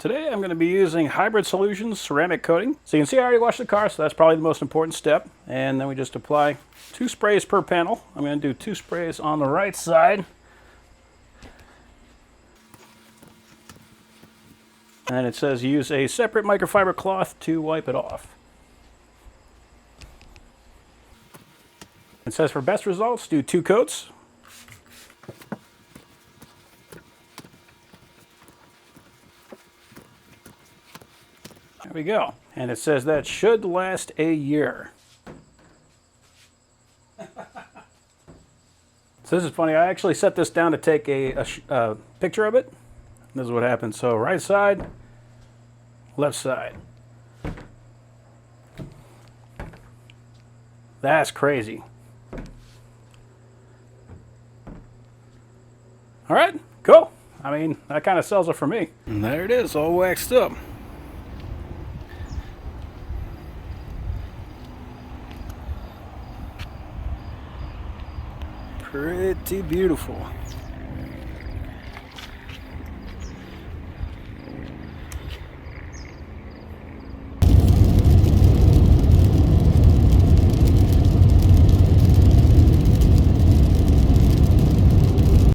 Today I'm going to be using Hybrid Solutions ceramic coating. So you can see I already washed the car, so that's probably the most important step. And then we just apply 2 sprays per panel. I'm going to do 2 sprays on the right side. And it says use a separate microfiber cloth to wipe it off. It says for best results, do 2 coats. There we go. And it says that should last a year. So this is funny. I actually set this down to take a picture of it. This is what happens. So right side, left side. That's crazy. All right, cool. I mean, that kind of sells it for me. And there it is, all waxed up. Pretty beautiful.